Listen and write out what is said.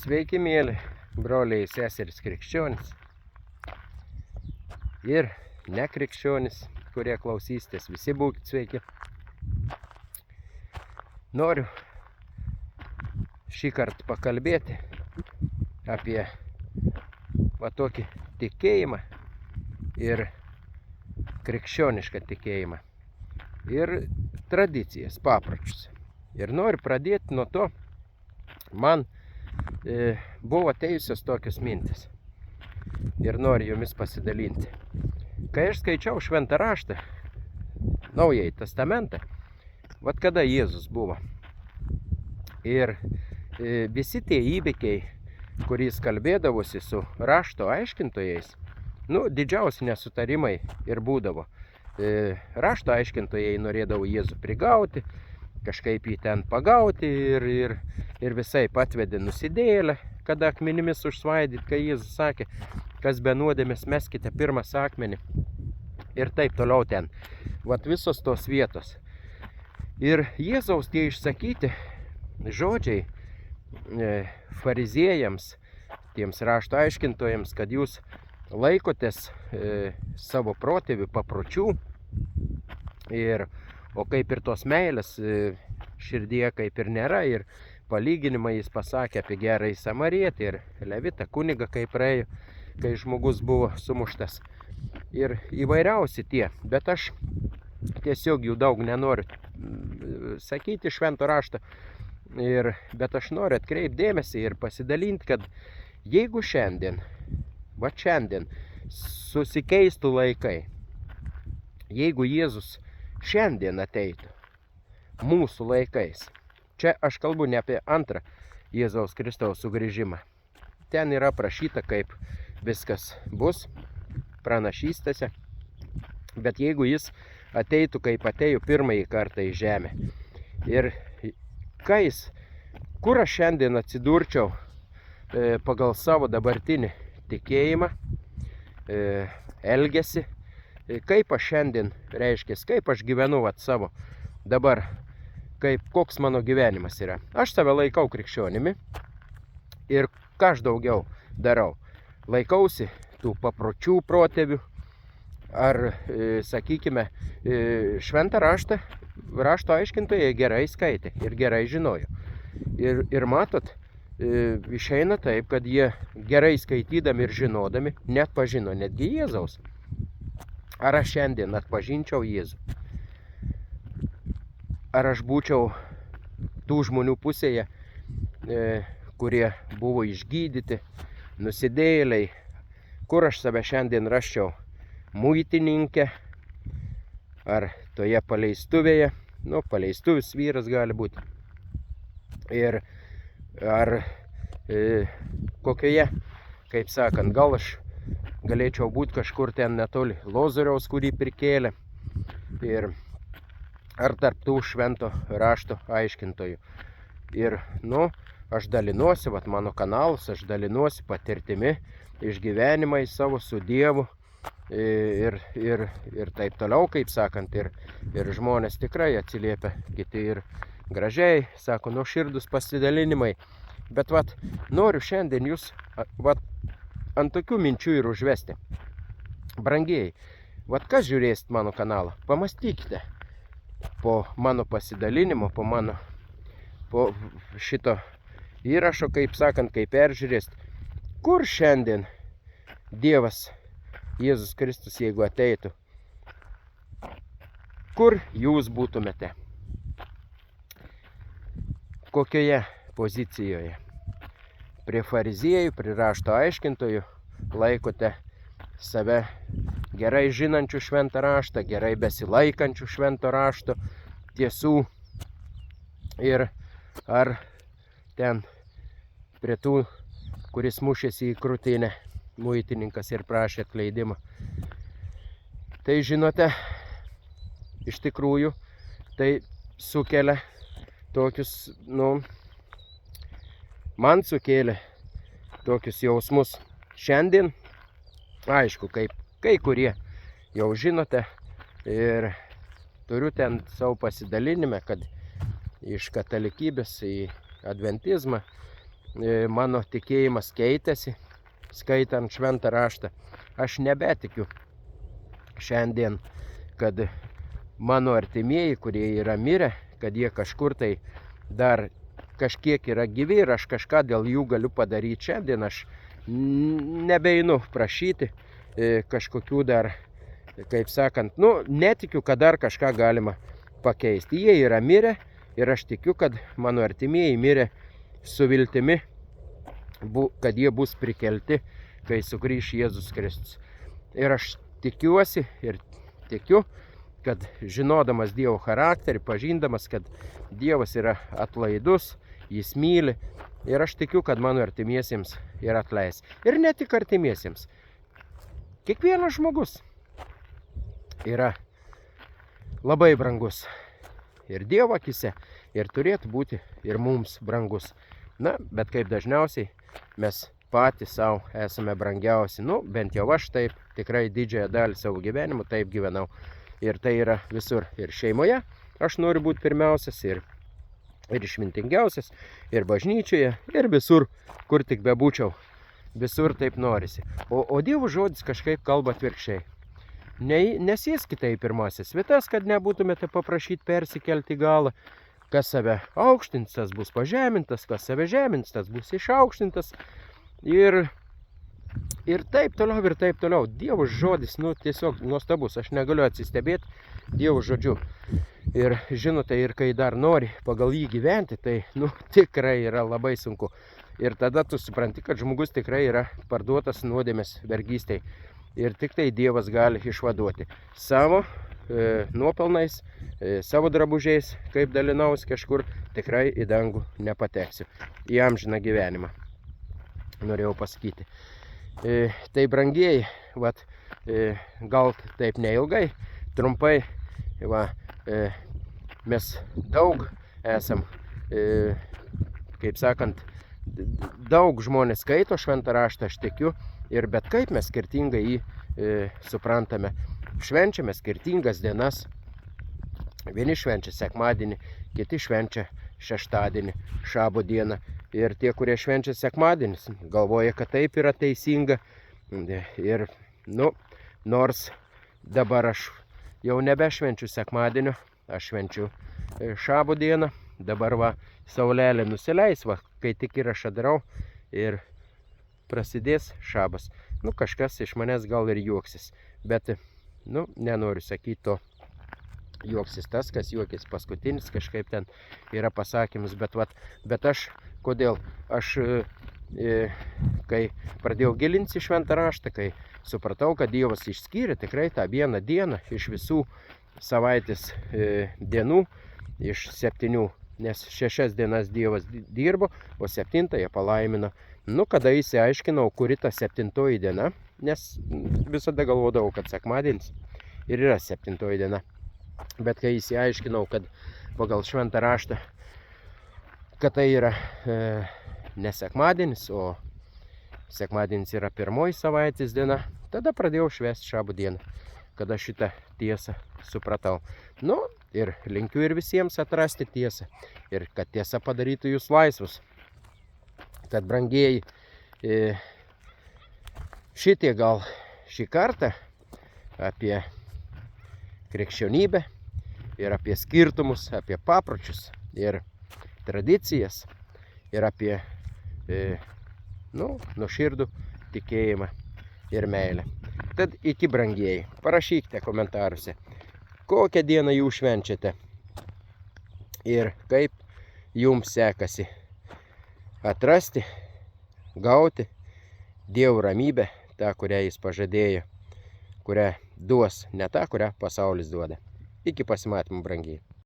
Sveiki, mėly broliai, seserys krikščionys ir nekrikščionys, kurie klausysitės, visi būkite sveiki. Noriu šį kartą pakalbėti apie tokį tikėjimą ir krikščionišką tikėjimą ir tradicijas, papročius. Ir noriu pradėti nuo to, man buvo atėjusios tokios mintis ir noriu jomis pasidalinti. Kai aš skaičiau šventą raštą, Naująjį testamentą, kada Jėzus buvo, ir visi tie įvykiai, kuris kalbėdavosi su rašto aiškintojais, didžiausi nesutarimai ir būdavo. Rašto aiškintojai norėdavo Jėzų prigauti, kažkaip jį ten pagauti ir visai atvedė nusidėjėlę, kada akmenimis užsvaidyt, kai Jėzus sakė, kas be nuodėmės meskite pirmas akmenį ir taip toliau ten. Visos tos vietos. Ir Jėzaus tie išsakyti žodžiai fariziejams, tiems rašto aiškintojams, kad jūs laikotės savo protėvių papročių, o kaip ir tos meilės širdyje kaip ir nėra, ir palyginimą jis pasakė apie gerąjį samarietį ir levitą kunigą, kai praėjo, kai žmogus buvo sumuštas. Ir įvairiausi tie, bet aš tiesiog jų daug nenoriu sakyti švento rašto, bet aš noriu atkreipti dėmesį ir pasidalinti, kad jeigu šiandien susikeistų laikai, jeigu Jėzus šiandien ateitų mūsų laikais, čia aš kalbu ne apie antrą Jėzaus Kristaus sugrįžimą, ten yra aprašyta, kaip viskas bus pranašystėse, bet jeigu jis ateitų, kaip atėjo pirmąjį kartą į žemę, ir kur aš šiandien atsidurčiau pagal savo dabartinį tikėjimą, elgesį, kaip aš šiandien reiškės, kaip aš gyvenu savo dabar, koks mano gyvenimas yra. Aš save laikau krikščionimi ir ką aš daugiau darau. Laikausi tų papročių protėvių, ar, sakykime, šventą rašto aiškintojai gerai skaitė ir gerai žinojo. Ir matot, išeina taip, kad jie gerai skaitydami ir žinodami net pažino netgi Jėzaus. Ar aš šiandien atpažinčiau Jėzų? Ar aš būčiau tų žmonių pusėje, kurie buvo išgydyti, nusidėjėliai, kur aš save šiandien rasčiau? Muitininkė, ar toje paleistuvėje, paleistuvis vyras gali būti, ir ar kokioje, kaip sakant, gal aš galėčiau būti kažkur ten netoli Lozoriaus, kurį prikėlė, ir ar tarp tų švento rašto aiškintojų. Ir, aš dalinuosi, mano kanalas, aš dalinuosi patirtimi, išgyvenimais savo su Dievu, ir taip toliau, kaip sakant, ir žmonės tikrai atsiliepia, kiti ir gražiai, sako, nuoširdūs pasidalinimai. Bet noriu šiandien jūs ant tokių minčių ir užvesti. Brangieji, kas žiūrėsit mano kanalą, pamastykite po mano pasidalinimo, po šito įrašo, kaip sakant, kaip peržiūrėsit, kur šiandien Dievas Jėzus Kristus, jeigu ateitų, kur jūs būtumėte, kokioje pozicijoje? Prie fariziejų, prie rašto aiškintojų laikote save gerai žinančių šventą raštą, gerai besilaikančių švento rašto tiesų, ir ar ten prie tų, kuris mušėsi į krūtinę, muitininkas, ir prašė atleidimą. Tai žinote, iš tikrųjų, tai sukelia tokius, man sukėlė tokius jausmus. Šiandien, aišku, kai kurie jau žinote, ir turiu ten savo pasidalinime, kad iš katalikybės į adventizmą mano tikėjimas keitėsi, skaitant šventą raštą. Aš nebetikiu šiandien, kad mano artimieji, kurie yra mirę, kad jie kažkur tai dar kažkiek yra gyvi ir aš kažką dėl jų galiu padaryti. Šiandien aš nebeinu prašyti kažkokių dar, kaip sakant, netikiu, kad dar kažką galima pakeisti. Jie yra mirę ir aš tikiu, kad mano artimieji mirė su viltimi, kad jie bus prikelti, kai sugrįš Jėzus Kristus. Ir aš tikiuosi ir tikiu, kad žinodamas Dievo charakterį, pažindamas, kad Dievas yra atlaidus, jis myli. Ir aš tikiu, kad mano artimiesiems yra atleis. Ir ne tik artimiesiems. Kiekvienas žmogus yra labai brangus. Ir Dievo akise, ir turėtų būti ir mums brangus. Bet kaip dažniausiai mes patys savo esame brangiausi. Bent jau aš taip tikrai didžiąją dalį savo gyvenimo taip gyvenau. Ir tai yra visur. Ir šeimoje aš noriu būti pirmiausias ir išmintingiausias, ir bažnyčioje, ir visur, kur tik bebūčiau. Visur taip norisi. O Dievo žodis kažkaip kalba atvirkščiai. Nesėskite į pirmasis vietas, kad nebūtumėte paprašyti persikelti galą. Kas save aukštins, tas bus pažemintas, kas save žemins, tas bus išaukštintas. Ir taip toliau, ir taip toliau. Dievo žodis, tiesiog nuostabus. Aš negaliu atsistebėti Dievo žodžiu. Ir žinote, ir kai dar nori pagal jį gyventi, tai tikrai yra labai sunku. Ir tada tu supranti, kad žmogus tikrai yra parduotas nuodėmės vergystei. Ir tik tai Dievas gali išvaduoti savo nuopelnais, savo drabužiais, kaip dalinaus kažkur, tikrai į dangų nepateksiu. Į amžiną gyvenimą, norėjau pasakyti. Tai brangieji, gal taip neilgai, trumpai, mes daug esam, kaip sakant, daug žmonės skaito šventą raštą, aš tikiu, bet kaip mes skirtingai jį suprantame. Švenčiame skirtingas dienas. Vieni švenčia sekmadienį, kiti švenčia šeštadienį, šabo dieną. Ir tie, kurie švenčia sekmadienis, galvoja, kad taip yra teisinga. Ir, nors dabar aš jau nebešvenčiu sekmadienio, aš švenčiu šabo dieną. Dabar saulelė nusileis, kai tik ir aš darau ir prasidės šabas. Kažkas iš manęs gal ir juoksis, bet, nenoriu sakyti to. Juoksis tas, kas juokis paskutinis, kažkaip ten yra pasakymas, bet aš, kodėl? Aš, kai pradėjau gilinti šventą raštą, kai supratau, kad Dievas išskyrė tikrai tą vieną dieną iš visų savaitės dienų, iš 7, nes 6 dienas Dievas dirbo, o 7 palaimino. Kada įsiaiškinau, kuri ta 7 diena, nes visada galvodavau, kad sekmadienis ir yra 7 diena. Bet kai įsiaiškinau, kad pagal šventą raštą, kad tai yra ne sekmadienis, o sekmadienis yra 1 savaitės diena, tada pradėjau švęsti šabo dieną, kada šitą tiesą supratau. Ir linkiu ir visiems atrasti tiesą, ir kad tiesa padarytų jūs laisvus. Tad, brangieji, šitie gal šį kartą apie krikščionybę ir apie skirtumus, apie papročius ir tradicijas ir apie nuoširdų tikėjimą ir meilę. Tad iki, brangieji, parašykite komentaruose, kokią dieną jūs švenčiate ir kaip jums sekasi atrasti, gauti Dievo ramybę, tą, kurią jis pažadėjo, kurią duos, ne tą, kurią pasaulis duoda. Iki pasimatymų, brangieji.